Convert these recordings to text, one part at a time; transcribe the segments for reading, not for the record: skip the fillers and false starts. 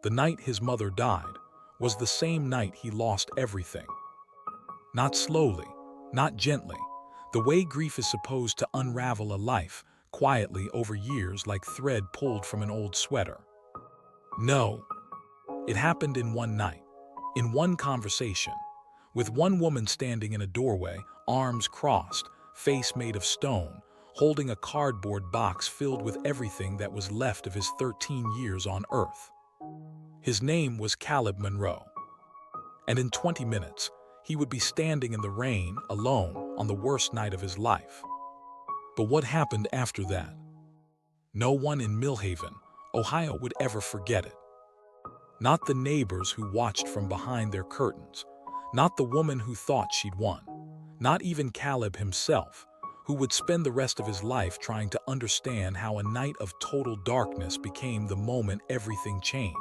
The night his mother died was the same night he lost everything. Not slowly, not gently, the way grief is supposed to unravel a life, quietly over years like thread pulled from an old sweater. No, it happened in one night, in one conversation, with one woman standing in a doorway, arms crossed, face made of stone, holding a cardboard box filled with everything that was left of his 13 years on Earth. His name was Caleb Monroe, and in 20 minutes, he would be standing in the rain, alone, on the worst night of his life. But what happened after that? No one in Millhaven, Ohio would ever forget it. Not the neighbors who watched from behind their curtains, not the woman who thought she'd won, not even Caleb himself, who would spend the rest of his life trying to understand how a night of total darkness became the moment everything changed.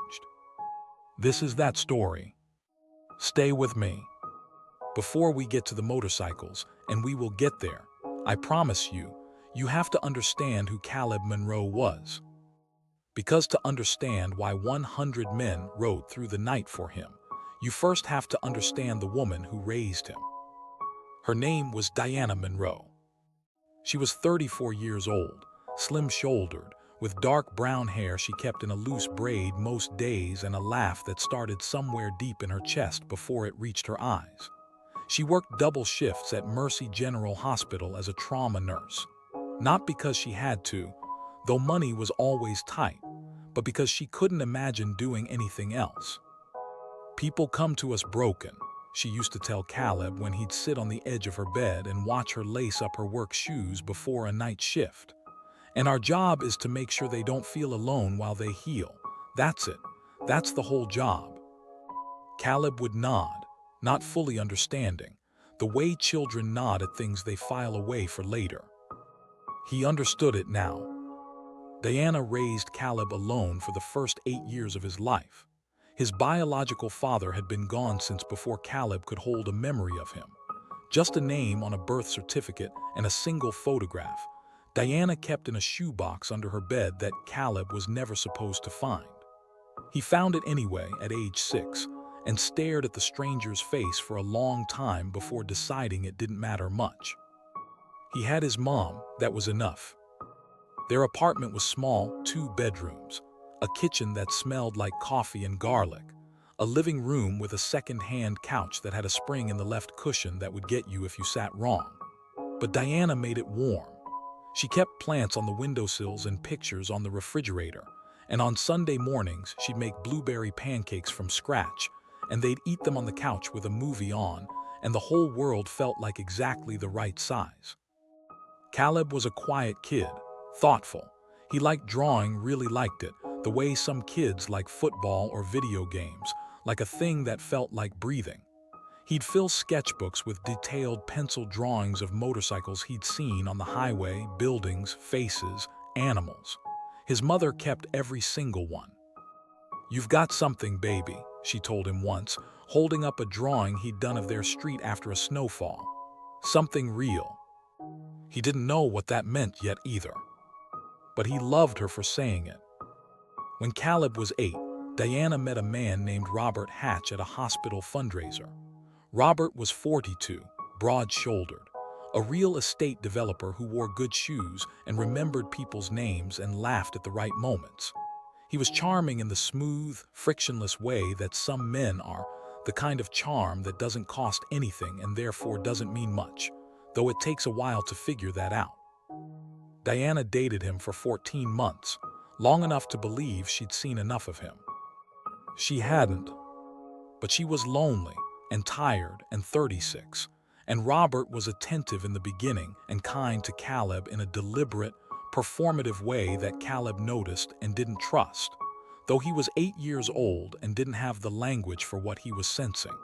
This is that story. Stay with me. Before we get to the motorcycles, and we will get there, I promise you, you have to understand who Caleb Monroe was. Because to understand why 100 men rode through the night for him, you first have to understand the woman who raised him. Her name was Diana Monroe. She was 34 years old, slim-shouldered, with dark brown hair she kept in a loose braid most days and a laugh that started somewhere deep in her chest before it reached her eyes. She worked double shifts at Mercy General Hospital as a trauma nurse, not because she had to, though money was always tight, but because she couldn't imagine doing anything else. "People come to us broken," she used to tell Caleb when he'd sit on the edge of her bed and watch her lace up her work shoes before a night shift. "And our job is to make sure they don't feel alone while they heal. That's it. That's the whole job." Caleb would nod, not fully understanding, the way children nod at things they file away for later. He understood it now. Diana raised Caleb alone for the first 8 years of his life. His biological father had been gone since before Caleb could hold a memory of him. Just a name on a birth certificate and a single photograph, Diana kept in a shoebox under her bed that Caleb was never supposed to find. He found it anyway at age 6 and stared at the stranger's face for a long time before deciding it didn't matter much. He had his mom, that was enough. Their apartment was small, 2 bedrooms, a kitchen that smelled like coffee and garlic, a living room with a second-hand couch that had a spring in the left cushion that would get you if you sat wrong. But Diana made it warm. She kept plants on the windowsills and pictures on the refrigerator, and on Sunday mornings she'd make blueberry pancakes from scratch, and they'd eat them on the couch with a movie on, and the whole world felt like exactly the right size. Caleb was a quiet kid, thoughtful. He liked drawing, really liked it, the way some kids like football or video games, like a thing that felt like breathing. He'd fill sketchbooks with detailed pencil drawings of motorcycles he'd seen on the highway, buildings, faces, animals. His mother kept every single one. "You've got something, baby," she told him once, holding up a drawing he'd done of their street after a snowfall. "Something real." He didn't know what that meant yet either, but he loved her for saying it. When Caleb was 8, Diana met a man named Robert Hatch at a hospital fundraiser. Robert was 42, broad-shouldered, a real estate developer who wore good shoes and remembered people's names and laughed at the right moments. He was charming in the smooth, frictionless way that some men are, the kind of charm that doesn't cost anything and therefore doesn't mean much, though it takes a while to figure that out. Diana dated him for 14 months, long enough to believe she'd seen enough of him. She hadn't, but she was lonely and tired and 36, and Robert was attentive in the beginning and kind to Caleb in a deliberate, performative way that Caleb noticed and didn't trust, though he was 8 years old and didn't have the language for what he was sensing.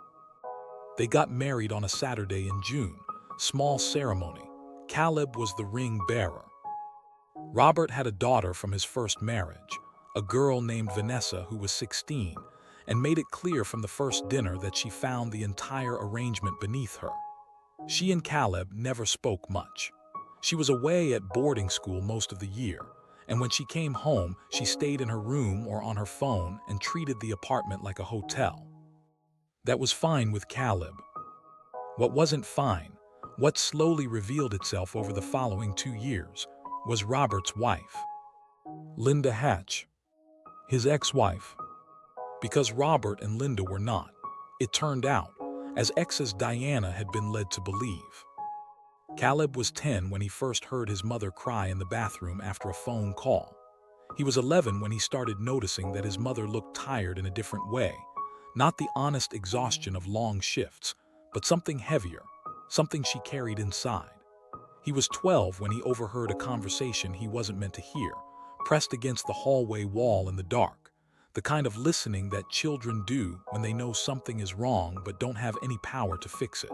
They got married on a Saturday in June, small ceremony. Caleb was the ring bearer. Robert had a daughter from his first marriage, a girl named Vanessa who was 16, and made it clear from the first dinner that she found the entire arrangement beneath her. She and Caleb never spoke much. She was away at boarding school most of the year, And when she came home, she stayed in her room or on her phone and treated the apartment like a hotel. That was fine with Caleb. What wasn't fine, what slowly revealed itself over the following 2 years, was Robert's wife, Linda Hatch, his ex-wife. Because Robert and Linda were not, it turned out, as exes Diana had been led to believe. Caleb was 10 when he first heard his mother cry in the bathroom after a phone call. He was 11 when he started noticing that his mother looked tired in a different way, not the honest exhaustion of long shifts, but something heavier, something she carried inside. He was 12 when he overheard a conversation he wasn't meant to hear, pressed against the hallway wall in the dark, the kind of listening that children do when they know something is wrong but don't have any power to fix it.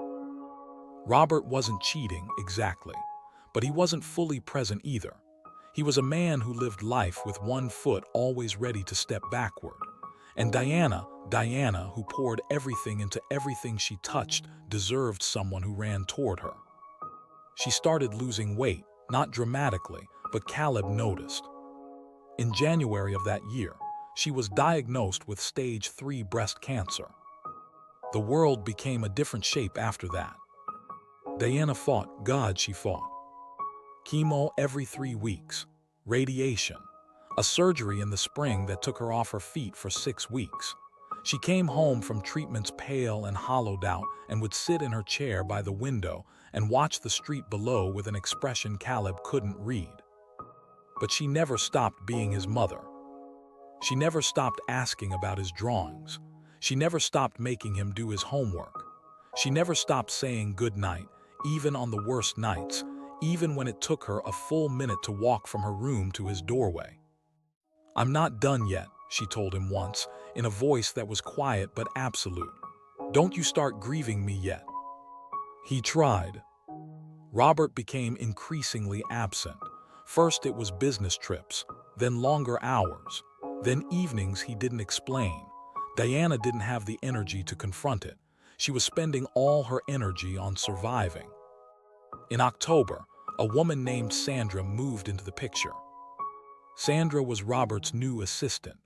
Robert wasn't cheating, exactly, but he wasn't fully present either. He was a man who lived life with one foot always ready to step backward. And Diana, who poured everything into everything she touched, deserved someone who ran toward her. She started losing weight, not dramatically, but Caleb noticed. In January of that year, she was diagnosed with stage 3 breast cancer. The world became a different shape after that. Diana fought, she fought. Chemo every 3 weeks, radiation, a surgery in the spring that took her off her feet for 6 weeks. She came home from treatments pale and hollowed out and would sit in her chair by the window and watch the street below with an expression Caleb couldn't read. But she never stopped being his mother. She never stopped asking about his drawings. She never stopped making him do his homework. She never stopped saying goodnight, even on the worst nights, even when it took her a full minute to walk from her room to his doorway. "I'm not done yet," she told him once, in a voice that was quiet but absolute. "Don't you start grieving me yet." He tried. Robert became increasingly absent. First it was business trips, then longer hours, then evenings he didn't explain. Diana didn't have the energy to confront it. She was spending all her energy on surviving. In October, a woman named Sandra moved into the picture. Sandra was Robert's new assistant.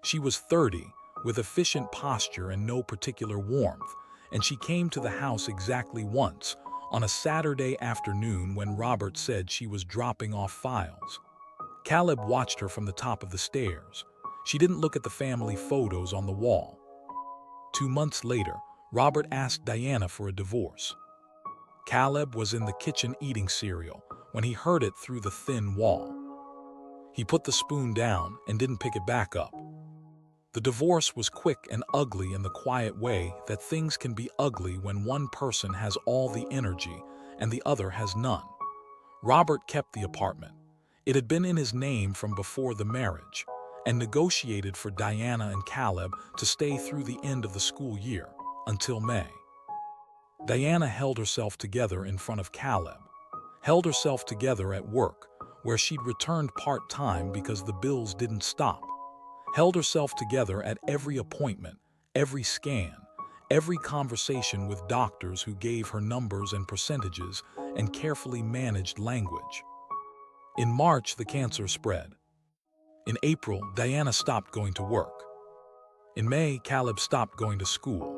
She was 30, with efficient posture and no particular warmth, and she came to the house exactly once, on a Saturday afternoon when Robert said she was dropping off files. Caleb watched her from the top of the stairs. She didn't look at the family photos on the wall. 2 months later, Robert asked Diana for a divorce. Caleb was in the kitchen eating cereal when he heard it through the thin wall. He put the spoon down and didn't pick it back up. The divorce was quick and ugly in the quiet way that things can be ugly when one person has all the energy and the other has none. Robert kept the apartment. It had been in his name from before the marriage, and negotiated for Diana and Caleb to stay through the end of the school year, until May. Diana held herself together in front of Caleb, held herself together at work, where she'd returned part-time because the bills didn't stop, held herself together at every appointment, every scan, every conversation with doctors who gave her numbers and percentages and carefully managed language. In March, the cancer spread. In April, Diana stopped going to work. In May, Caleb stopped going to school.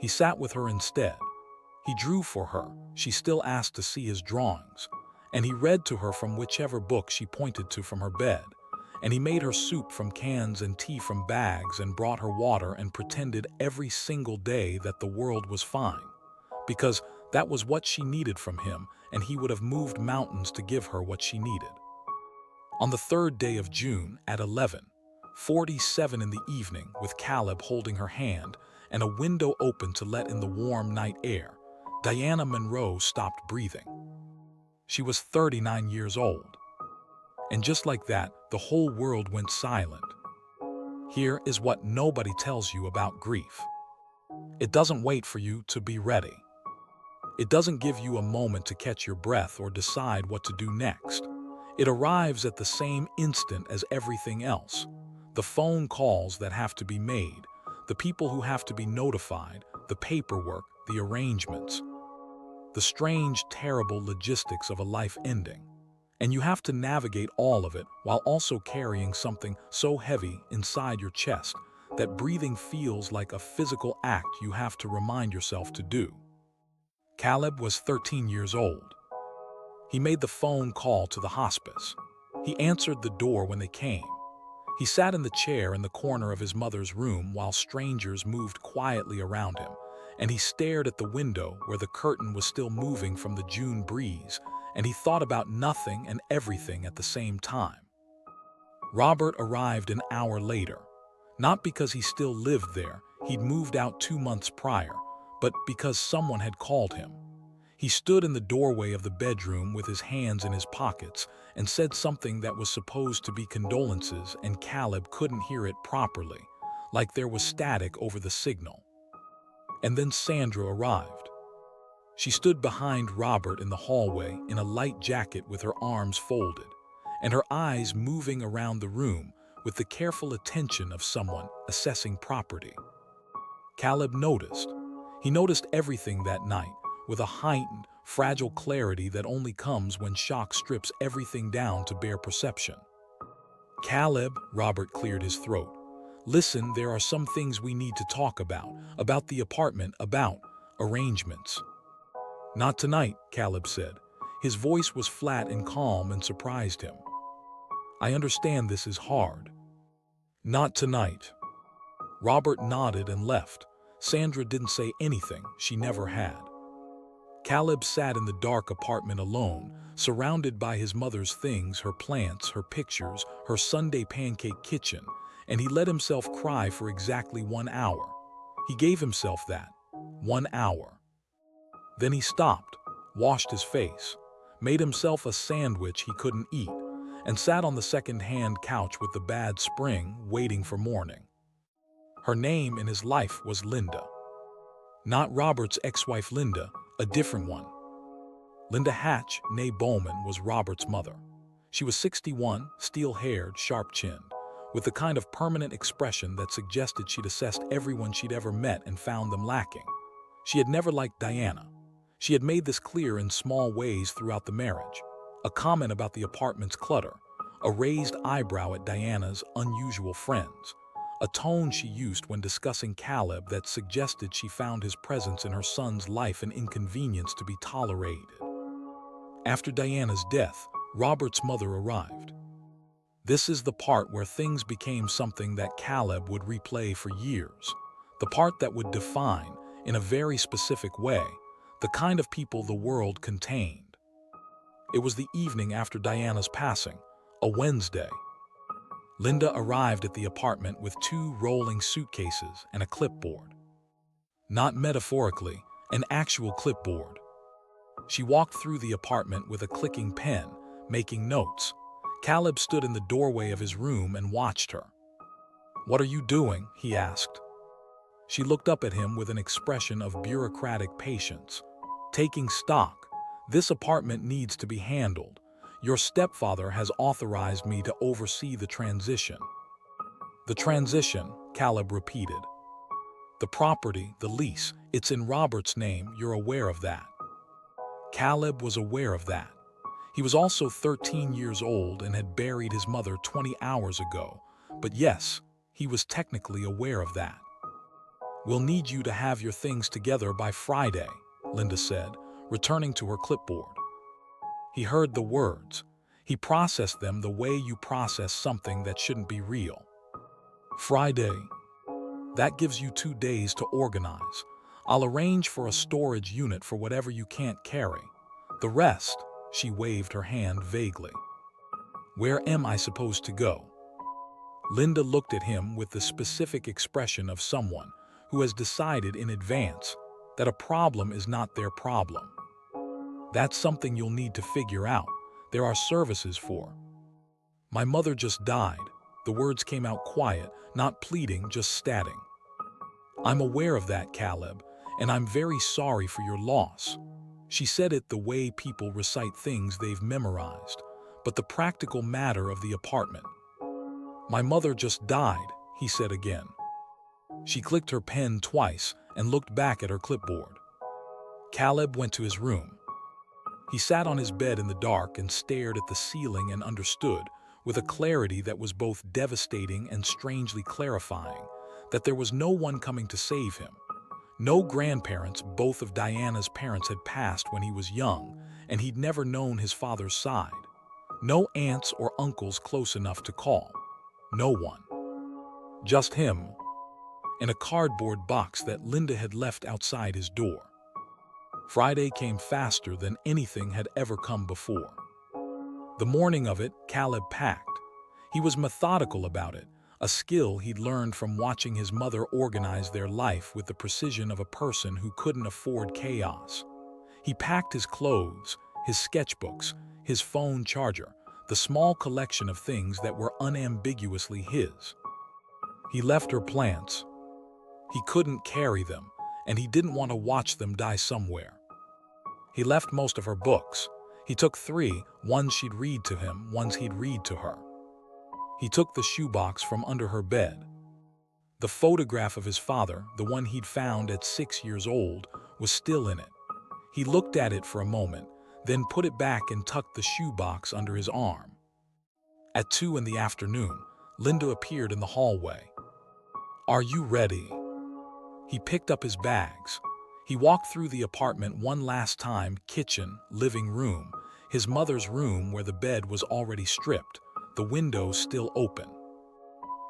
He sat with her instead. He drew for her. She still asked to see his drawings. And he read to her from whichever book she pointed to from her bed. And he made her soup from cans and tea from bags and brought her water and pretended every single day that the world was fine. Because that was what she needed from him, and he would have moved mountains to give her what she needed. On the 3rd day of June at 11:47 in the evening, with Caleb holding her hand and a window open to let in the warm night air, Diana Monroe stopped breathing. She was 39 years old. And just like that, the whole world went silent. Here is what nobody tells you about grief. It doesn't wait for you to be ready. It doesn't give you a moment to catch your breath or decide what to do next. It arrives at the same instant as everything else. The phone calls that have to be made, the people who have to be notified, the paperwork, the arrangements. The strange, terrible logistics of a life ending. and you have to navigate all of it while also carrying something so heavy inside your chest that breathing feels like a physical act you have to remind yourself to do. Caleb was 13 years old. He made the phone call to the hospice. He answered the door when they came. He sat in the chair in the corner of his mother's room while strangers moved quietly around him, and he stared at the window where the curtain was still moving from the June breeze, and he thought about nothing and everything at the same time. Robert arrived an hour later, not because he still lived there, he'd moved out 2 months prior, but because someone had called him. He stood in the doorway of the bedroom with his hands in his pockets and said something that was supposed to be condolences, and Caleb couldn't hear it properly, like there was static over the signal. And then Sandra arrived. She stood behind Robert in the hallway in a light jacket with her arms folded, and her eyes moving around the room with the careful attention of someone assessing property. Caleb noticed. He noticed everything that night, with a heightened, fragile clarity that only comes when shock strips everything down to bare perception. Caleb, Robert cleared his throat. Listen, there are some things we need to talk about the apartment, about arrangements. Not tonight, Caleb said. His voice was flat and calm and surprised him. I understand this is hard. Not tonight. Robert nodded and left. Sandra didn't say anything, she never had. Caleb sat in the dark apartment alone, surrounded by his mother's things, her plants, her pictures, her Sunday pancake kitchen, and he let himself cry for exactly 1 hour. He gave himself that. 1 hour. Then he stopped, washed his face, made himself a sandwich he couldn't eat, and sat on the second-hand couch with the bad spring, waiting for morning. Her name in his life was Linda. Not Robert's ex-wife Linda, a different one. Linda Hatch, née Bowman, was Robert's mother. She was 61, steel-haired, sharp-chinned, with the kind of permanent expression that suggested she'd assessed everyone she'd ever met and found them lacking. She had never liked Diana. She had made this clear in small ways throughout the marriage. A comment about the apartment's clutter, a raised eyebrow at Diana's unusual friends, a tone she used when discussing Caleb that suggested she found his presence in her son's life an inconvenience to be tolerated. After Diana's death, Robert's mother arrived. This is the part where things became something that Caleb would replay for years, the part that would define, in a very specific way, the kind of people the world contained. It was the evening after Diana's passing, a Wednesday. Linda arrived at the apartment with 2 rolling suitcases and a clipboard. Not metaphorically, an actual clipboard. She walked through the apartment with a clicking pen, making notes. Caleb stood in the doorway of his room and watched her. "What are you doing?" he asked. She looked up at him with an expression of bureaucratic patience. "Taking stock. This apartment needs to be handled. Your stepfather has authorized me to oversee the transition." "The transition," Caleb repeated. "The property, the lease, it's in Robert's name, you're aware of that." Caleb was aware of that. He was also 13 years old and had buried his mother 20 hours ago, but yes, he was technically aware of that. "We'll need you to have your things together by Friday," Linda said, returning to her clipboard. He heard the words. He processed them the way you process something that shouldn't be real. "Friday. That gives you 2 days to organize. I'll arrange for a storage unit for whatever you can't carry. The rest," she waved her hand vaguely. "Where am I supposed to go?" Linda looked at him with the specific expression of someone who has decided in advance that a problem is not their problem. "That's something you'll need to figure out. There are services for." "My mother just died." The words came out quiet, not pleading, just statting. "I'm aware of that, Caleb, and I'm very sorry for your loss." She said it the way people recite things they've memorized, but the practical matter of the apartment. "My mother just died," he said again. She clicked her pen twice and looked back at her clipboard. Caleb went to his room. He sat on his bed in the dark and stared at the ceiling and understood, with a clarity that was both devastating and strangely clarifying, that there was no one coming to save him. No grandparents, both of Diana's parents had passed when he was young, and he'd never known his father's side. No aunts or uncles close enough to call. No one. Just him, in a cardboard box that Linda had left outside his door. Friday came faster than anything had ever come before. The morning of it, Caleb packed. He was methodical about it, a skill he'd learned from watching his mother organize their life with the precision of a person who couldn't afford chaos. He packed his clothes, his sketchbooks, his phone charger, the small collection of things that were unambiguously his. He left her plants. He couldn't carry them, and he didn't want to watch them die somewhere. He left most of her books. He took 3, ones she'd read to him, ones he'd read to her. He took the shoebox from under her bed. The photograph of his father, the one he'd found at 6 years old, was still in it. He looked at it for a moment, then put it back and tucked the shoebox under his arm. At 2 in the afternoon, Linda appeared in the hallway. "Are you ready?" He picked up his bags. He walked through the apartment one last time, kitchen, living room, his mother's room where the bed was already stripped, the windows still open.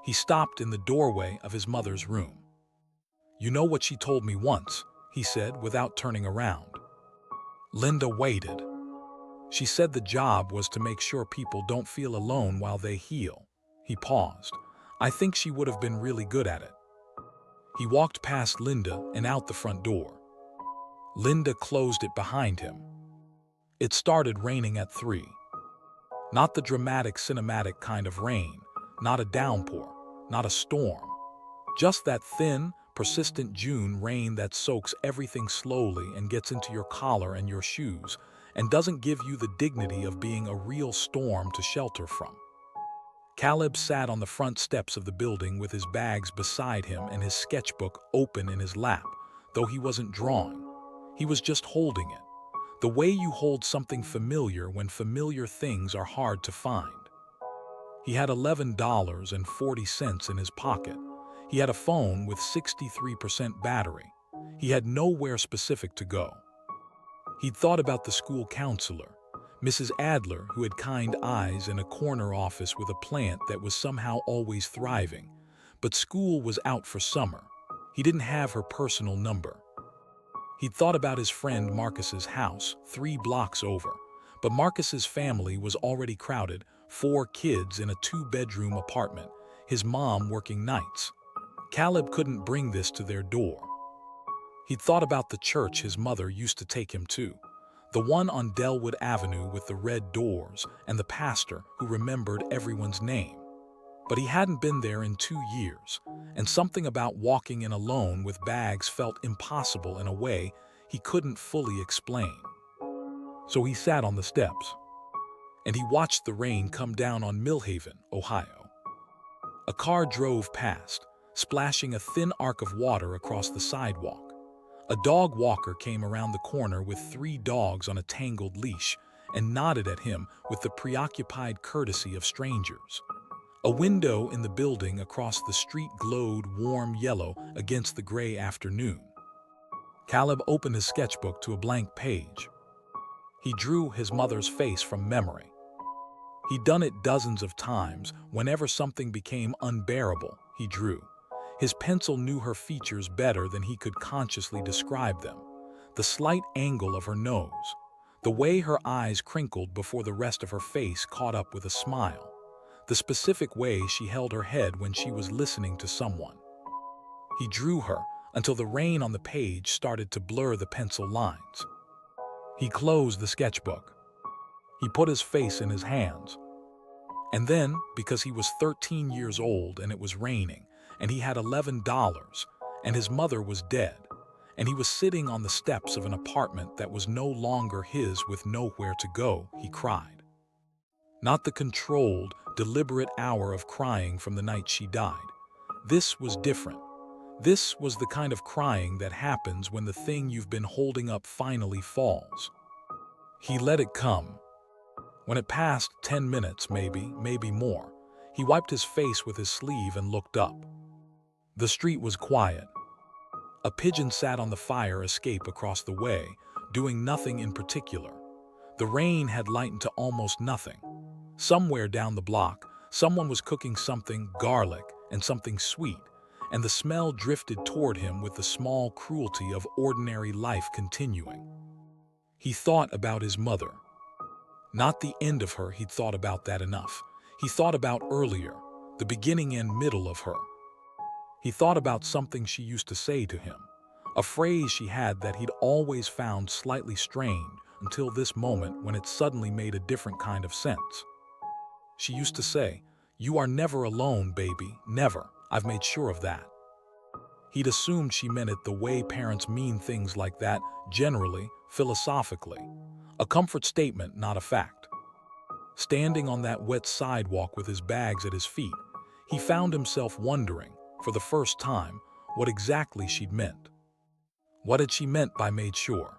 He stopped in the doorway of his mother's room. "You know what she told me once," he said without turning around. Linda waited. "She said the job was to make sure people don't feel alone while they heal." He paused. "I think she would have been really good at it." He walked past Linda and out the front door. Linda closed it behind him. It started raining at 3. Not the dramatic, cinematic kind of rain, not a downpour, not a storm. Just that thin, persistent June rain that soaks everything slowly and gets into your collar and your shoes and doesn't give you the dignity of being a real storm to shelter from. Caleb sat on the front steps of the building with his bags beside him and his sketchbook open in his lap, though he wasn't drawing. He was just holding it, the way you hold something familiar when familiar things are hard to find. He had $11.40 in his pocket. He had a phone with 63% battery. He had nowhere specific to go. He'd thought about the school counselor, Mrs. Adler, who had kind eyes in a corner office with a plant that was somehow always thriving. But school was out for summer. He didn't have her personal number. He'd thought about his friend Marcus's house, 3 blocks over. But Marcus's family was already crowded, 4 kids in a 2-bedroom apartment, his mom working nights. Caleb couldn't bring this to their door. He'd thought about the church his mother used to take him to, the one on Delwood Avenue with the red doors and the pastor who remembered everyone's name. But he hadn't been there in 2 years, and something about walking in alone with bags felt impossible in a way he couldn't fully explain. So he sat on the steps, and he watched the rain come down on Millhaven, Ohio. A car drove past, splashing a thin arc of water across the sidewalk. A dog walker came around the corner with 3 dogs on a tangled leash and nodded at him with the preoccupied courtesy of strangers. A window in the building across the street glowed warm yellow against the gray afternoon. Caleb opened his sketchbook to a blank page. He drew his mother's face from memory. He'd done it dozens of times. Whenever something became unbearable, he drew. His pencil knew her features better than he could consciously describe them. The slight angle of her nose, the way her eyes crinkled before the rest of her face caught up with a smile, the specific way she held her head when she was listening to someone. He drew her until the rain on the page started to blur the pencil lines. He closed the sketchbook. He put his face in his hands. And then, because he was 13 years old and it was raining, and he had $11, and his mother was dead, and he was sitting on the steps of an apartment that was no longer his with nowhere to go, he cried. Not the controlled, deliberate hour of crying from the night she died. This was different. This was the kind of crying that happens when the thing you've been holding up finally falls. He let it come. When it passed 10 minutes, maybe more, he wiped his face with his sleeve and looked up. The street was quiet. A pigeon sat on the fire escape across the way, doing nothing in particular. The rain had lightened to almost nothing. Somewhere down the block, someone was cooking something garlic and something sweet, and the smell drifted toward him with the small cruelty of ordinary life continuing. He thought about his mother. Not the end of her, he'd thought about that enough. He thought about earlier, the beginning and middle of her. He thought about something she used to say to him, a phrase she had that he'd always found slightly strained until this moment when it suddenly made a different kind of sense. She used to say, "You are never alone, baby, never. I've made sure of that." He'd assumed she meant it the way parents mean things like that, generally, philosophically. A comfort statement, not a fact. Standing on that wet sidewalk with his bags at his feet, he found himself wondering, for the first time, what exactly she'd meant. What had she meant by made sure?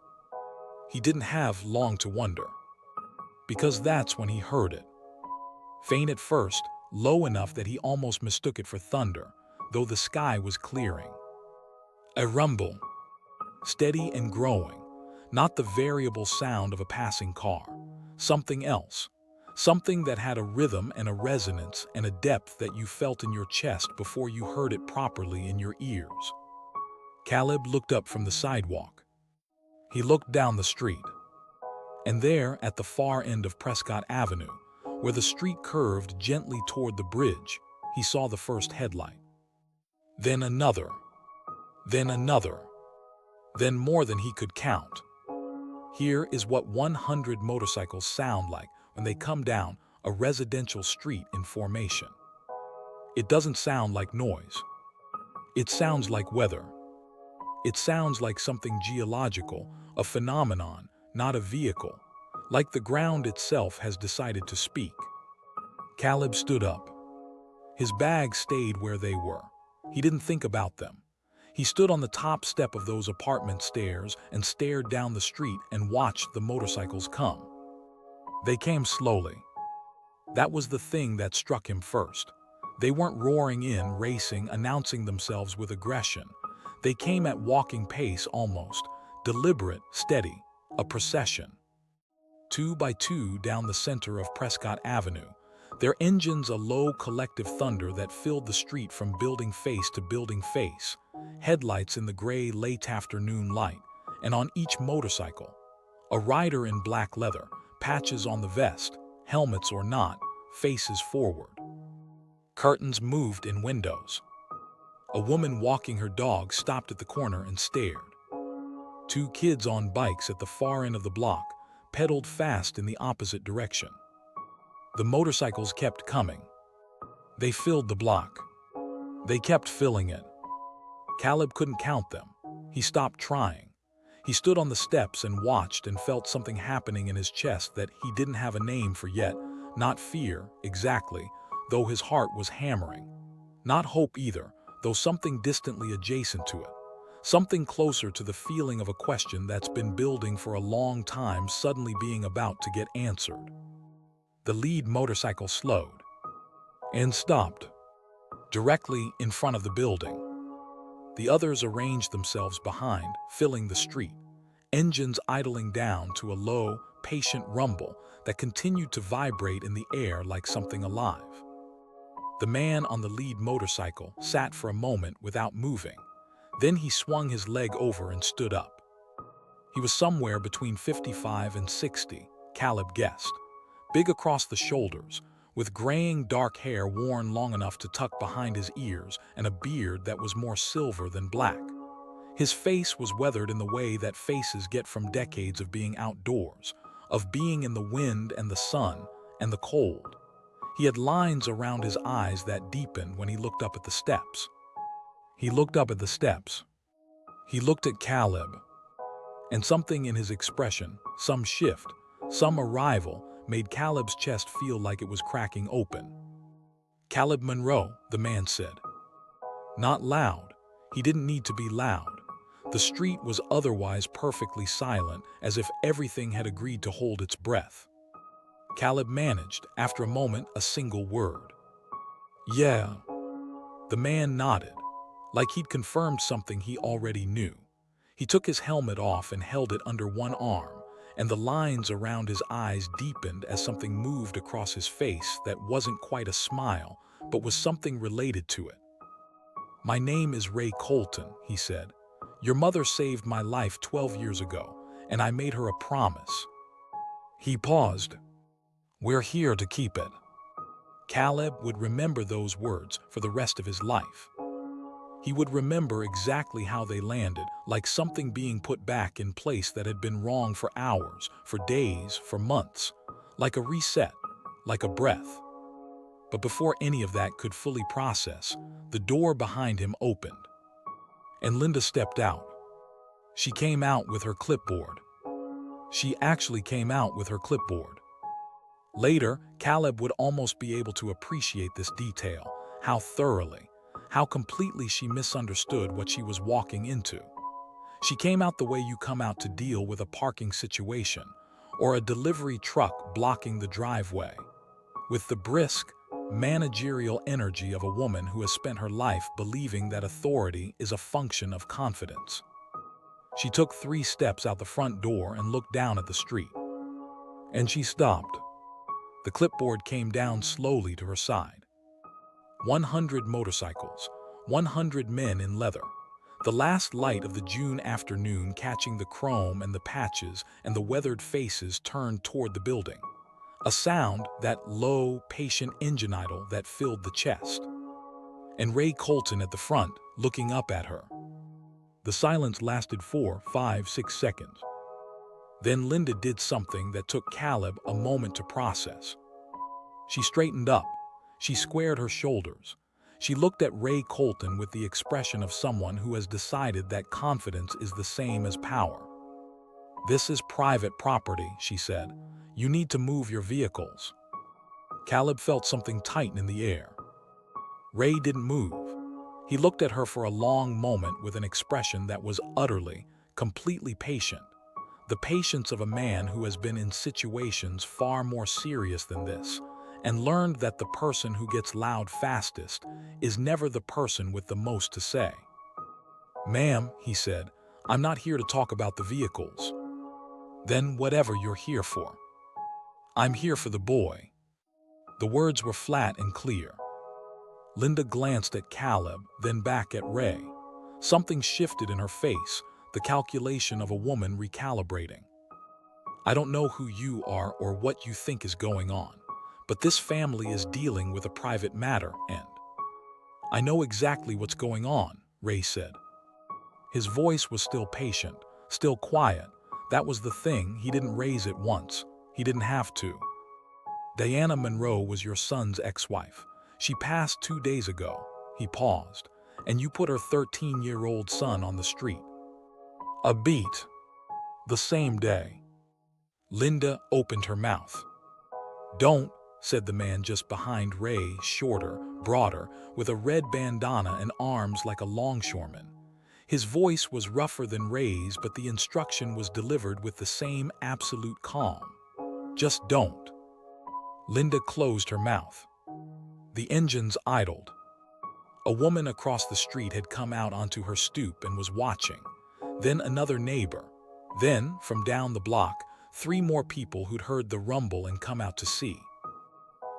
He didn't have long to wonder, because that's when he heard it. Faint at first, low enough that he almost mistook it for thunder, though the sky was clearing. A rumble, steady and growing, not the variable sound of a passing car. Something else, something that had a rhythm and a resonance and a depth that you felt in your chest before you heard it properly in your ears. Caleb looked up from the sidewalk. He looked down the street. And there, at the far end of Prescott Avenue, where the street curved gently toward the bridge, he saw the first headlight. Then another. Then another. Then more than he could count. Here is what 100 motorcycles sound like when they come down a residential street in formation. It doesn't sound like noise. It sounds like weather. It sounds like something geological, a phenomenon, not a vehicle, like the ground itself has decided to speak. Caleb stood up. His bags stayed where they were. He didn't think about them. He stood on the top step of those apartment stairs and stared down the street and watched the motorcycles come. They came slowly. That was the thing that struck him first. They weren't roaring in, racing, announcing themselves with aggression. They came at walking pace almost, deliberate, steady, a procession. 2 by 2 down the center of Prescott Avenue, their engines a low collective thunder that filled the street from building face to building face, headlights in the gray late afternoon light, and on each motorcycle, a rider in black leather, patches on the vest, helmets or not, faces forward. Curtains moved in windows. A woman walking her dog stopped at the corner and stared. 2 kids on bikes at the far end of the block pedaled fast in the opposite direction. The motorcycles kept coming. They filled the block. They kept filling it. Caleb couldn't count them. He stopped trying. He stood on the steps and watched and felt something happening in his chest that he didn't have a name for yet. Not fear, exactly, though his heart was hammering. Not hope either, though something distantly adjacent to it. Something closer to the feeling of a question that's been building for a long time suddenly being about to get answered. The lead motorcycle slowed and stopped directly in front of the building. The others arranged themselves behind, filling the street, engines idling down to a low, patient rumble that continued to vibrate in the air like something alive. The man on the lead motorcycle sat for a moment without moving. Then he swung his leg over and stood up. He was somewhere between 55 and 60, Caleb guessed. Big across the shoulders, with graying dark hair worn long enough to tuck behind his ears and a beard that was more silver than black. His face was weathered in the way that faces get from decades of being outdoors, of being in the wind and the sun and the cold. He had lines around his eyes that deepened when he looked up at the steps. He looked up at the steps. He looked at Caleb. And something in his expression, some shift, some arrival, made Caleb's chest feel like it was cracking open. "Caleb Monroe," the man said. Not loud. He didn't need to be loud. The street was otherwise perfectly silent, as if everything had agreed to hold its breath. Caleb managed, after a moment, a single word. "Yeah." The man nodded, like he'd confirmed something he already knew. He took his helmet off and held it under one arm, and the lines around his eyes deepened as something moved across his face that wasn't quite a smile, but was something related to it. "My name is Ray Colton," he said. "Your mother saved my life 12 years ago, and I made her a promise." He paused. "We're here to keep it." Caleb would remember those words for the rest of his life. He would remember exactly how they landed, like something being put back in place that had been wrong for hours, for days, for months, like a reset, like a breath. But before any of that could fully process, the door behind him opened, and Linda stepped out. She came out with her clipboard. She actually came out with her clipboard. Later, Caleb would almost be able to appreciate this detail, how thoroughly, how completely she misunderstood what she was walking into. She came out the way you come out to deal with a parking situation or a delivery truck blocking the driveway, with the brisk, managerial energy of a woman who has spent her life believing that authority is a function of confidence. She took 3 steps out the front door and looked down at the street. And she stopped. The clipboard came down slowly to her side. 100 motorcycles, 100 men in leather. The last light of the June afternoon catching the chrome and the patches and the weathered faces turned toward the building. A sound, that low, patient engine idle that filled the chest. And Ray Colton at the front, looking up at her. The silence lasted 4, 5, 6 seconds. Then Linda did something that took Caleb a moment to process. She straightened up. She squared her shoulders. She looked at Ray Colton with the expression of someone who has decided that confidence is the same as power. "This is private property," she said. "You need to move your vehicles." Caleb felt something tighten in the air. Ray didn't move. He looked at her for a long moment with an expression that was utterly, completely patient. The patience of a man who has been in situations far more serious than this, and learned that the person who gets loud fastest is never the person with the most to say. "Ma'am," he said, "I'm not here to talk about the vehicles." "Then whatever you're here for." "I'm here for the boy." The words were flat and clear. Linda glanced at Caleb, then back at Ray. Something shifted in her face, the calculation of a woman recalibrating. "I don't know who you are or what you think is going on, but this family is dealing with a private matter, and—" "I know exactly what's going on," Ray said. His voice was still patient, still quiet. That was the thing, he didn't raise it once. He didn't have to. "Diana Monroe was your son's ex-wife. She passed 2 days ago." He paused. "And you put her 13-year-old son on the street." "A beat." "The same day." Linda opened her mouth. "Don't," said the man just behind Ray, shorter, broader, with a red bandana and arms like a longshoreman. His voice was rougher than Ray's, but the instruction was delivered with the same absolute calm. "Just don't." Linda closed her mouth. The engines idled. A woman across the street had come out onto her stoop and was watching. Then another neighbor. Then, from down the block, 3 more people who'd heard the rumble and come out to see.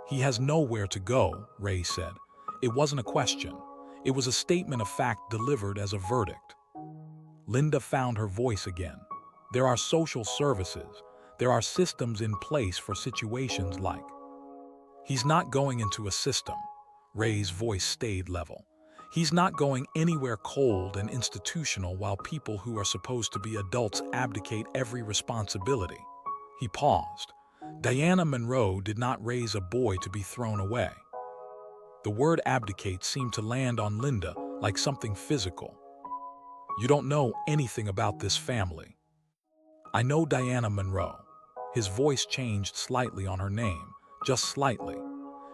"He has nowhere to go," Ray said. It wasn't a question. It was a statement of fact delivered as a verdict. Linda found her voice again. "There are social services. There are systems in place for situations like—" "He's not going into a system." Ray's voice stayed level. "He's not going anywhere cold and institutional while people who are supposed to be adults abdicate every responsibility." He paused. "Diana Monroe did not raise a boy to be thrown away." The word abdicate seemed to land on Linda like something physical. "You don't know anything about this family." "I know Diana Monroe." His voice changed slightly on her name, just slightly.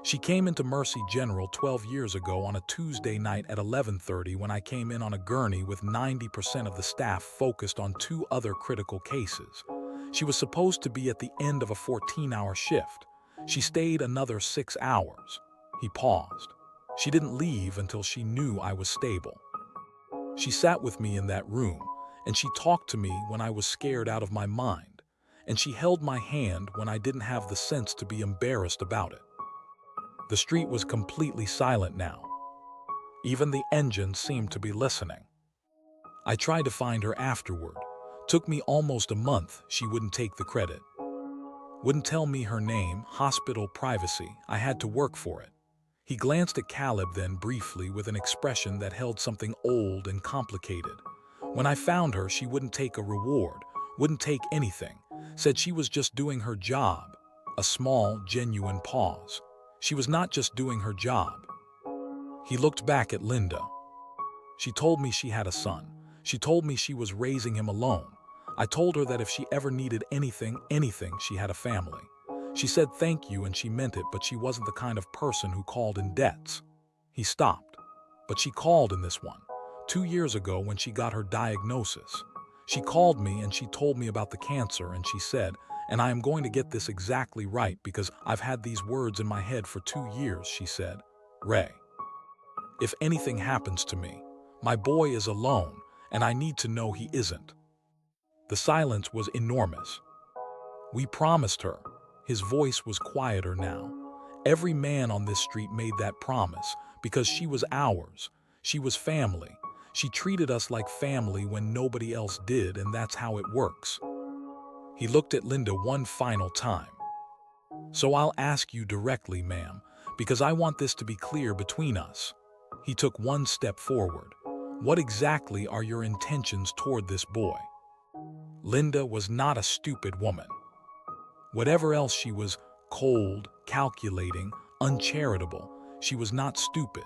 She came into Mercy General 12 years ago on a Tuesday night at 11:30 when I came in on a gurney with 90% of the staff focused on two other critical cases. She was supposed to be at the end of a 14-hour shift. She stayed another 6 hours. He paused. She didn't leave until she knew I was stable. She sat with me in that room, and she talked to me when I was scared out of my mind, and she held my hand when I didn't have the sense to be embarrassed about it. The street was completely silent now. Even the engine seemed to be listening. I tried to find her afterward. Took me almost a month. She wouldn't take the credit. Wouldn't tell me her name, hospital privacy. I had to work for it. He glanced at Caleb then briefly with an expression that held something old and complicated. When I found her, she wouldn't take a reward, wouldn't take anything, said she was just doing her job. A small, genuine pause. She was not just doing her job. He looked back at Linda. She told me she had a son. She told me she was raising him alone. I told her that if she ever needed anything, she had a family. She said thank you and she meant it, but she wasn't the kind of person who called in debts. He stopped. But she called in this one. 2 years ago when she got her diagnosis. She called me and she told me about the cancer and she said, and I am going to get this exactly right because I've had these words in my head for 2 years, she said, Ray, if anything happens to me, my boy is alone and I need to know he isn't. The silence was enormous. We promised her. His voice was quieter now. Every man on this street made that promise because she was ours. She was family. She treated us like family when nobody else did, and that's how it works. He looked at Linda one final time. So I'll ask you directly, ma'am, because I want this to be clear between us. He took one step forward. What exactly are your intentions toward this boy? Linda was not a stupid woman. Whatever else she was, cold, calculating, uncharitable, she was not stupid.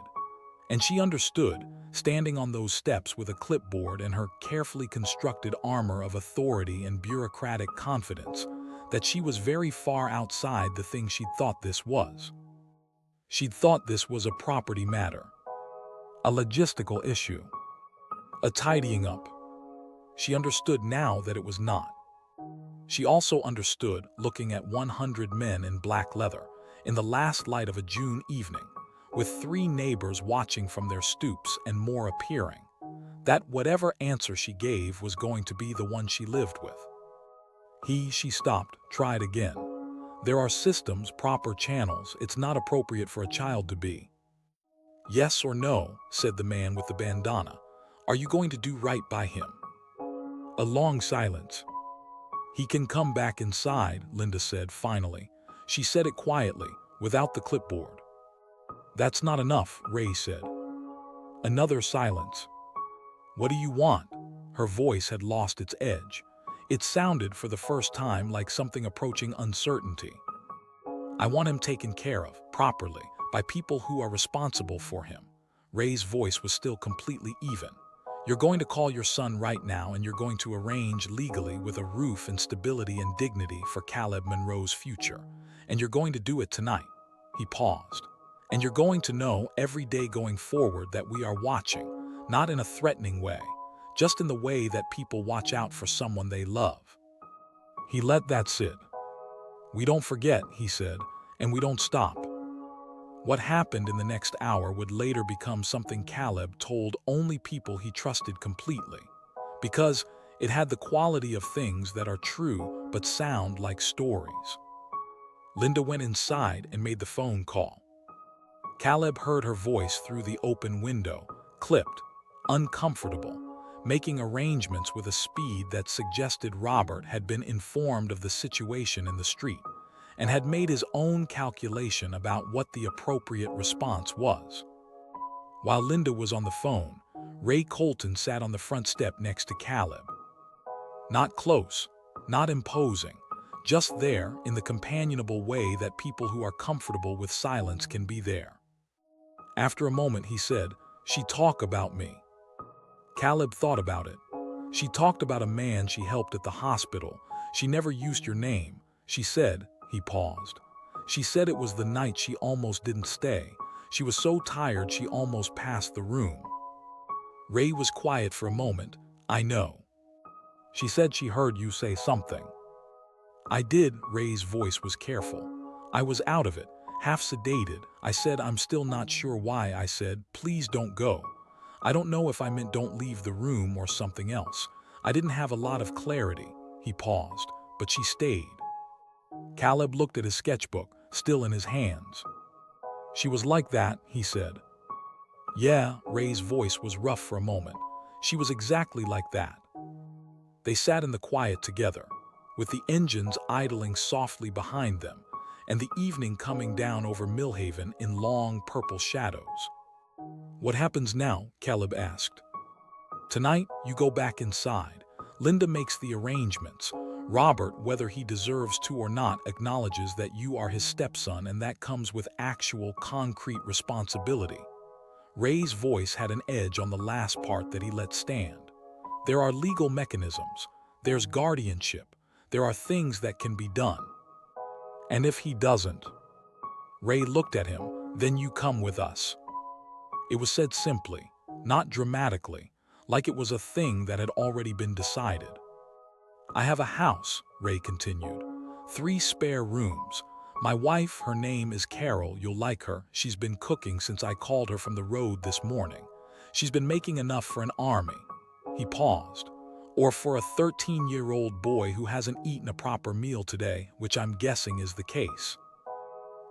And she understood, standing on those steps with a clipboard and her carefully constructed armor of authority and bureaucratic confidence, that she was very far outside the thing she'd thought this was. She'd thought this was a property matter, a logistical issue, a tidying up. She understood now that it was not. She also understood, looking at 100 men in black leather, in the last light of a June evening, with 3 neighbors watching from their stoops and more appearing, that whatever answer she gave was going to be the one she lived with. She stopped, tried again. There are systems, proper channels. It's not appropriate for a child to be. Yes or no, said the man with the bandana. Are you going to do right by him? A long silence. He can come back inside, Linda said finally. She said it quietly, without the clipboard. That's not enough, Ray said. Another silence. What do you want? Her voice had lost its edge. It sounded for the first time like something approaching uncertainty. I want him taken care of, properly, by people who are responsible for him. Ray's voice was still completely even. You're going to call your son right now and you're going to arrange legally with a roof and stability and dignity for Caleb Monroe's future. And you're going to do it tonight. He paused. And you're going to know every day going forward that we are watching, not in a threatening way, just in the way that people watch out for someone they love. He let that sit. We don't forget, he said, and we don't stop. What happened in the next hour would later become something Caleb told only people he trusted completely, because it had the quality of things that are true but sound like stories. Linda went inside and made the phone call. Caleb heard her voice through the open window, clipped, uncomfortable, making arrangements with a speed that suggested Robert had been informed of the situation in the street and had made his own calculation about what the appropriate response was. While Linda was on the phone, Ray Colton sat on the front step next to Caleb. Not close, not imposing, just there in the companionable way that people who are comfortable with silence can be there. After a moment, he said, "She talked about me." Caleb thought about it. She talked about a man she helped at the hospital. She never used your name. She said, he paused. She said it was the night she almost didn't stay. She was so tired she almost passed the room. Ray was quiet for a moment. I know. She said she heard you say something. I did. Ray's voice was careful. I was out of it, half sedated. I said I'm still not sure why. I said, please don't go. I don't know if I meant don't leave the room or something else. I didn't have a lot of clarity. He paused, but she stayed. Caleb looked at his sketchbook, still in his hands. She was like that, he said. Yeah, Ray's voice was rough for a moment. She was exactly like that. They sat in the quiet together, with the engines idling softly behind them, and the evening coming down over Millhaven in long purple shadows. What happens now? Caleb asked. Tonight, you go back inside. Linda makes the arrangements. Robert, whether he deserves to or not, acknowledges that you are his stepson, and that comes with actual, concrete responsibility. Ray's voice had an edge on the last part that he let stand. There are legal mechanisms. There's guardianship. There are things that can be done. And if he doesn't, Ray looked at him, then you come with us. It was said simply, not dramatically, like it was a thing that had already been decided. I have a house, Ray continued. 3 spare rooms. My wife, her name is Carol, you'll like her. She's been cooking since I called her from the road this morning. She's been making enough for an army. He paused. Or for a 13-year-old boy who hasn't eaten a proper meal today, which I'm guessing is the case.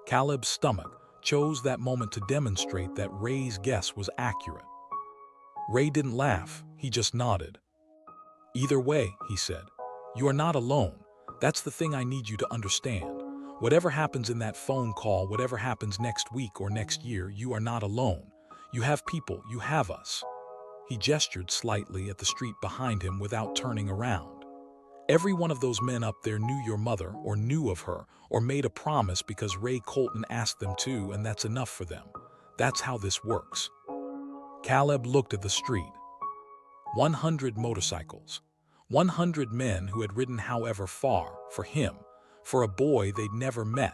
Caleb's stomach chose that moment to demonstrate that Ray's guess was accurate. Ray didn't laugh, he just nodded. Either way, he said, you are not alone. That's the thing I need you to understand. Whatever happens in that phone call, whatever happens next week or next year, you are not alone. You have people, you have us. He gestured slightly at the street behind him without turning around. Every one of those men up there knew your mother, or knew of her, or made a promise because Ray Colton asked them to, and that's enough for them. That's how this works. Caleb looked at the street. 100 motorcycles. 100 men who had ridden however far, for him, for a boy they'd never met,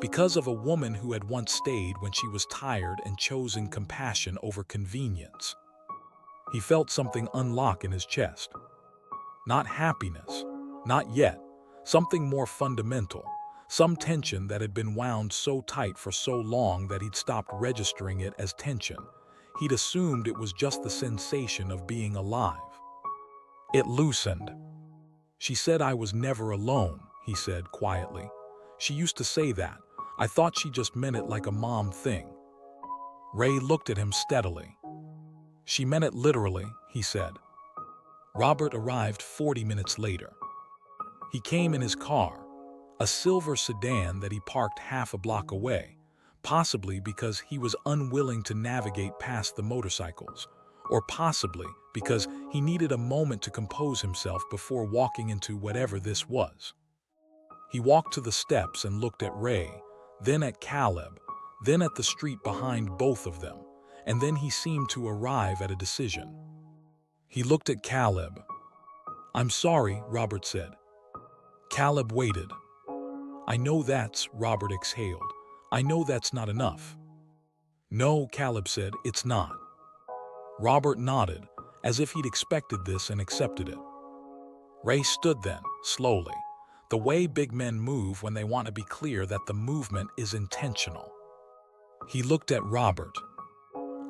because of a woman who had once stayed when she was tired and chosen compassion over convenience. He felt something unlock in his chest. Not happiness, not yet, something more fundamental, some tension that had been wound so tight for so long that he'd stopped registering it as tension. He'd assumed it was just the sensation of being alive. It loosened. She said I was never alone, he said quietly. She used to say that. I thought she just meant it like a mom thing. Ray looked at him steadily. She meant it literally, he said. Robert arrived 40 minutes later. He came in his car, a silver sedan that he parked half a block away, possibly because he was unwilling to navigate past the motorcycles, or possibly because he needed a moment to compose himself before walking into whatever this was. He walked to the steps and looked at Ray, then at Caleb, then at the street behind both of them, and then he seemed to arrive at a decision. He looked at Caleb. I'm sorry, Robert said. Caleb waited. I know that's, Robert exhaled. I know that's not enough. No, Caleb said, it's not. Robert nodded, as if he'd expected this and accepted it. Ray stood then, slowly, the way big men move when they want to be clear that the movement is intentional. He looked at Robert.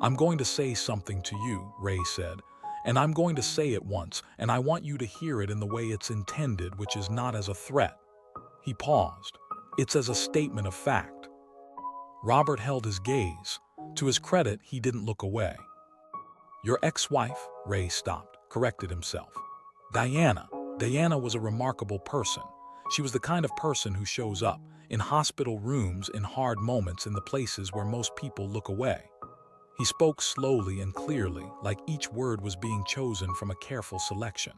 I'm going to say something to you, Ray said, and I'm going to say it once, and I want you to hear it in the way it's intended, which is not as a threat. He paused. It's as a statement of fact. Robert held his gaze. To his credit, he didn't look away. Your ex-wife, Ray stopped, corrected himself. Diana was a remarkable person. She was the kind of person who shows up, in hospital rooms, in hard moments, in the places where most people look away. He spoke slowly and clearly, like each word was being chosen from a careful selection.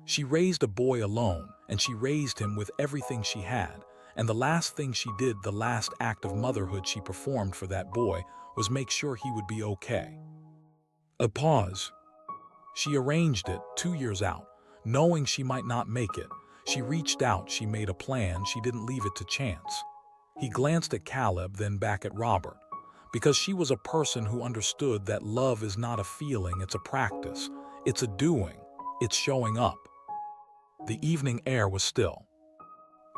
She raised a boy alone, and she raised him with everything she had, and the last thing she did, the last act of motherhood she performed for that boy, was make sure he would be okay. A pause. She arranged it 2 years out, knowing she might not make it. She reached out, she made a plan, she didn't leave it to chance. He glanced at Caleb, then back at Robert, because she was a person who understood that love is not a feeling, it's a practice. It's a doing. It's showing up. The evening air was still.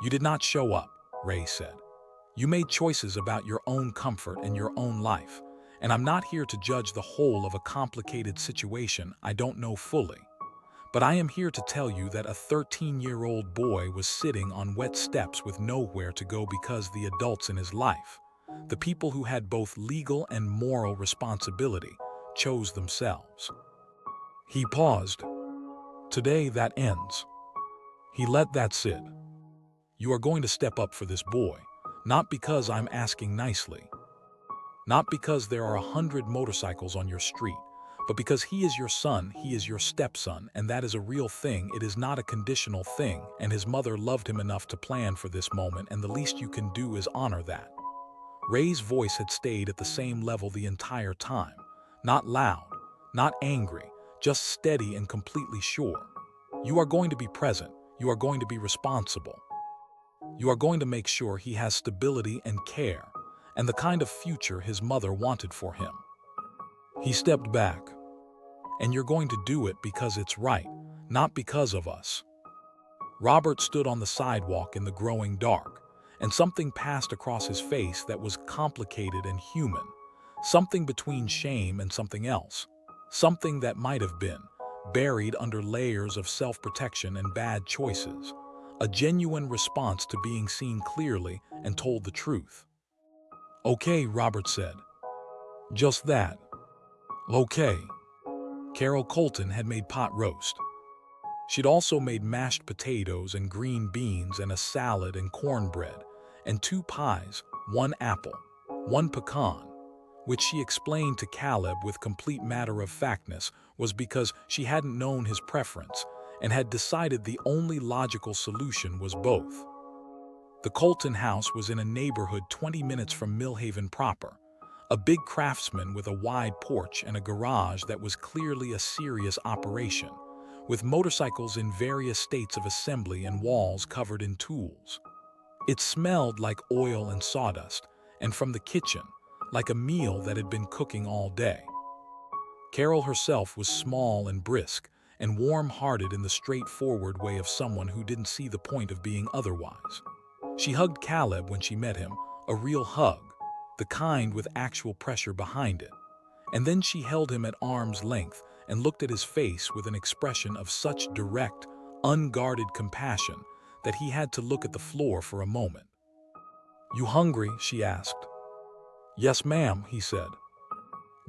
"You did not show up," Ray said. "You made choices about your own comfort and your own life, and I'm not here to judge the whole of a complicated situation I don't know fully. But I am here to tell you that a 13-year-old boy was sitting on wet steps with nowhere to go because the adults in his life, the people who had both legal and moral responsibility, chose themselves." He paused. "Today that ends." He let that sit. "You are going to step up for this boy, not because I'm asking nicely, not because there are 100 motorcycles on your street, but because he is your son, he is your stepson, and that is a real thing. It is not a conditional thing, and his mother loved him enough to plan for this moment, and the least you can do is honor that." Ray's voice had stayed at the same level the entire time, not loud, not angry, just steady and completely sure. "You are going to be present. You are going to be responsible. You are going to make sure he has stability and care, and the kind of future his mother wanted for him." He stepped back. "And you're going to do it because it's right, not because of us." Robert stood on the sidewalk in the growing dark, and something passed across his face that was complicated and human, something between shame and something else, something that might have been buried under layers of self-protection and bad choices, a genuine response to being seen clearly and told the truth. "Okay," Robert said. "Just that. Okay." Carol Colton had made pot roast. She'd also made mashed potatoes and green beans and a salad and cornbread, and 2 pies, 1 apple, 1 pecan, which she explained to Caleb with complete matter-of-factness was because she hadn't known his preference and had decided the only logical solution was both. The Colton house was in a neighborhood 20 minutes from Millhaven proper, a big craftsman with a wide porch and a garage that was clearly a serious operation, with motorcycles in various states of assembly and walls covered in tools. It smelled like oil and sawdust, and from the kitchen, like a meal that had been cooking all day. Carol herself was small and brisk, and warm-hearted in the straightforward way of someone who didn't see the point of being otherwise. She hugged Caleb when she met him, a real hug, the kind with actual pressure behind it. And then she held him at arm's length and looked at his face with an expression of such direct, unguarded compassion that he had to look at the floor for a moment. "You hungry?" she asked. "Yes, ma'am," he said.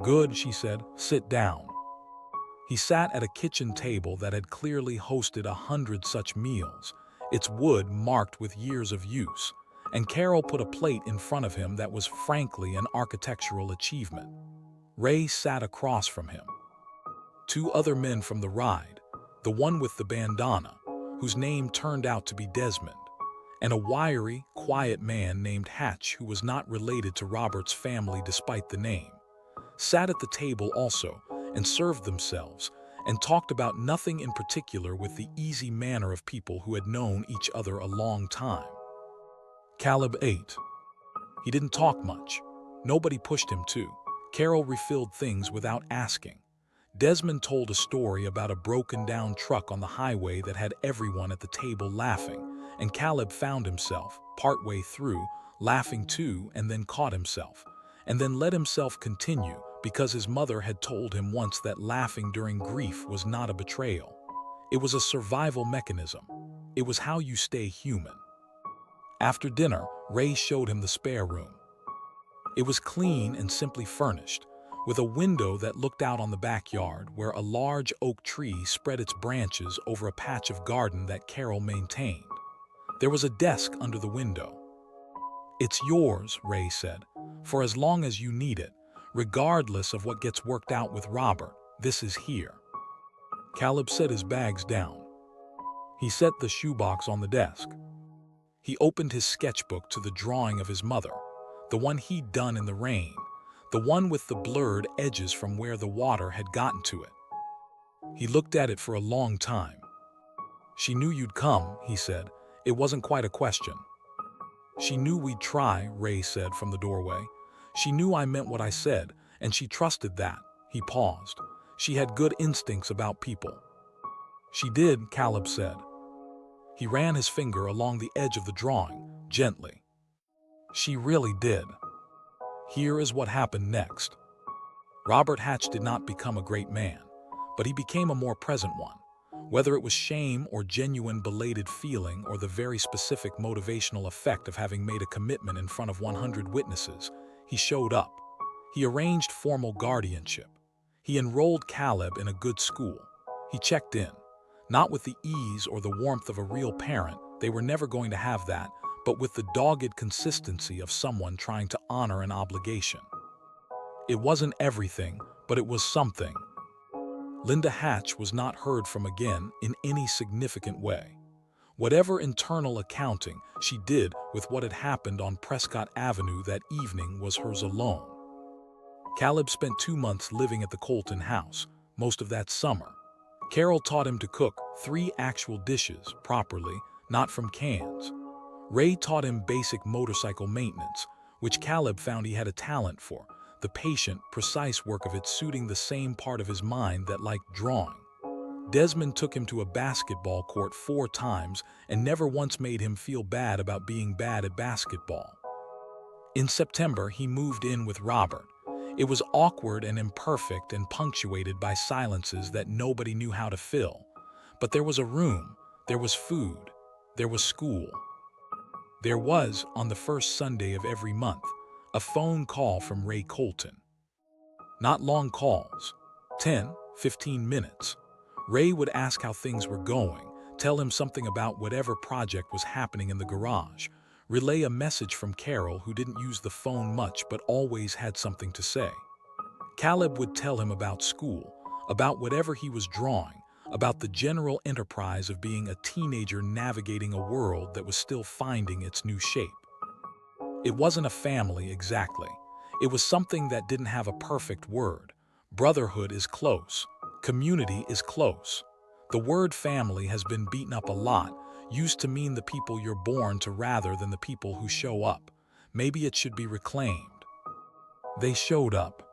"Good," she said. "Sit down." He sat at a kitchen table that had clearly hosted 100 such meals, its wood marked with years of use, and Carol put a plate in front of him that was frankly an architectural achievement. Ray sat across from him. 2 other men from the ride, the one with the bandana, whose name turned out to be Desmond, and a wiry, quiet man named Hatch who was not related to Robert's family despite the name, sat at the table also and served themselves and talked about nothing in particular with the easy manner of people who had known each other a long time. Caleb ate. He didn't talk much. Nobody pushed him to. Carol refilled things without asking. Desmond told a story about a broken-down truck on the highway that had everyone at the table laughing, and Caleb found himself, partway through, laughing too, and then caught himself, and then let himself continue because his mother had told him once that laughing during grief was not a betrayal. It was a survival mechanism. It was how you stay human. After dinner, Ray showed him the spare room. It was clean and simply furnished, with a window that looked out on the backyard where a large oak tree spread its branches over a patch of garden that Carol maintained. There was a desk under the window. "It's yours," Ray said, "for as long as you need it, regardless of what gets worked out with Robert. This is here." Caleb set his bags down. He set the shoebox on the desk. He opened his sketchbook to the drawing of his mother, the one he'd done in the rain, the one with the blurred edges from where the water had gotten to it. He looked at it for a long time. "She knew you'd come," he said. "It wasn't quite a question." She knew we'd try, Ray said from the doorway. She knew I meant what I said, and she trusted that. He paused. She had good instincts about people. She did, Caleb said. He ran his finger along the edge of the drawing, gently. She really did. Here is what happened next. Robert Hatch did not become a great man, but he became a more present one. Whether it was shame or genuine belated feeling or the very specific motivational effect of having made a commitment in front of 100 witnesses, he showed up. He arranged formal guardianship. He enrolled Caleb in a good school. He checked in. Not with the ease or the warmth of a real parent, they were never going to have that, but with the dogged consistency of someone trying to honor an obligation. It wasn't everything, but it was something. Linda Hatch was not heard from again in any significant way. Whatever internal accounting she did with what had happened on Prescott Avenue that evening was hers alone. Caleb spent 2 months living at the Colton house, most of that summer. Carol taught him to cook 3 actual dishes properly, not from cans. Ray taught him basic motorcycle maintenance, which Caleb found he had a talent for, the patient, precise work of it suiting the same part of his mind that liked drawing. Desmond took him to a basketball court 4 times and never once made him feel bad about being bad at basketball. In September, he moved in with Robert. It was awkward and imperfect and punctuated by silences that nobody knew how to fill. But there was a room, there was food, there was school. There was, on the first Sunday of every month, a phone call from Ray Colton. Not long calls, 10, 15 minutes. Ray would ask how things were going, tell him something about whatever project was happening in the garage, relay a message from Carol, who didn't use the phone much but always had something to say. Caleb would tell him about school, about whatever he was drawing, about the general enterprise of being a teenager navigating a world that was still finding its new shape. It wasn't a family exactly. It was something that didn't have a perfect word. Brotherhood is close. Community is close. The word family has been beaten up a lot, used to mean the people you're born to rather than the people who show up. Maybe it should be reclaimed. They showed up.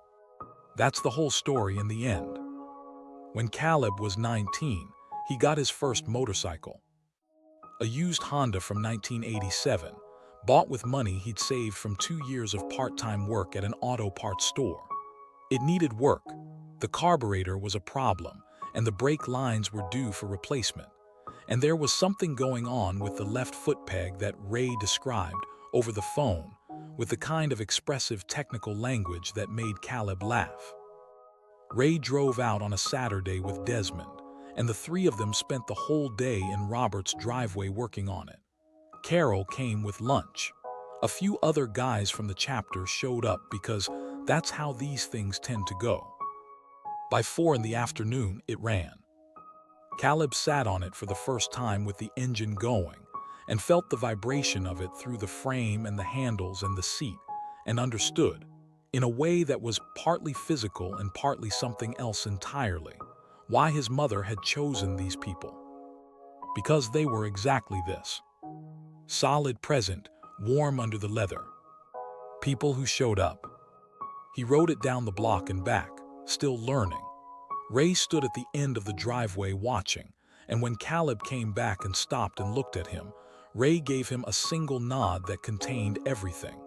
That's the whole story in the end. When Caleb was 19, he got his first motorcycle. A used Honda from 1987, bought with money he'd saved from 2 years of part-time work at an auto parts store. It needed work. The carburetor was a problem, and the brake lines were due for replacement. And there was something going on with the left foot peg that Ray described over the phone with the kind of expressive technical language that made Caleb laugh. Ray drove out on a Saturday with Desmond, and the 3 of them spent the whole day in Robert's driveway working on it. Carol came with lunch. A few other guys from the chapter showed up because that's how these things tend to go. By 4 in the afternoon, it ran. Caleb sat on it for the first time with the engine going and felt the vibration of it through the frame and the handles and the seat, and understood, in a way that was partly physical and partly something else entirely, why his mother had chosen these people. Because they were exactly this. Solid, present, warm under the leather. People who showed up. He rode it down the block and back, still learning. Ray stood at the end of the driveway watching, and when Caleb came back and stopped and looked at him, Ray gave him a single nod that contained everything.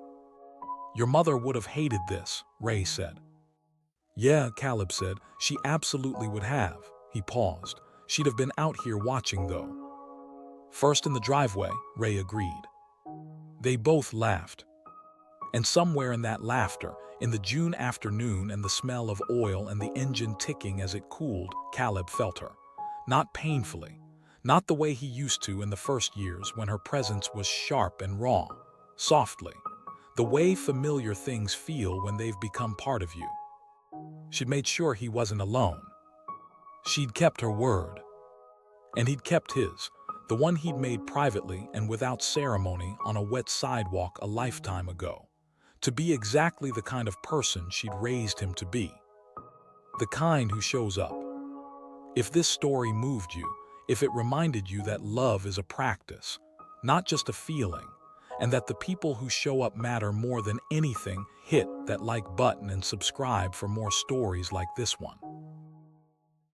"Your mother would have hated this," Ray said. "Yeah," Caleb said, "she absolutely would have." He paused. "She'd have been out here watching, though." "First in the driveway," Ray agreed. They both laughed. And somewhere in that laughter, in the June afternoon and the smell of oil and the engine ticking as it cooled, Caleb felt her. Not painfully. Not the way he used to in the first years when her presence was sharp and raw. Softly. The way familiar things feel when they've become part of you. She'd made sure he wasn't alone. She'd kept her word. And he'd kept his, the one he'd made privately and without ceremony on a wet sidewalk a lifetime ago. To be exactly the kind of person she'd raised him to be. The kind who shows up. If this story moved you, if it reminded you that love is a practice, not just a feeling, and that the people who show up matter more than anything. Hit that like button and subscribe for more stories like this one.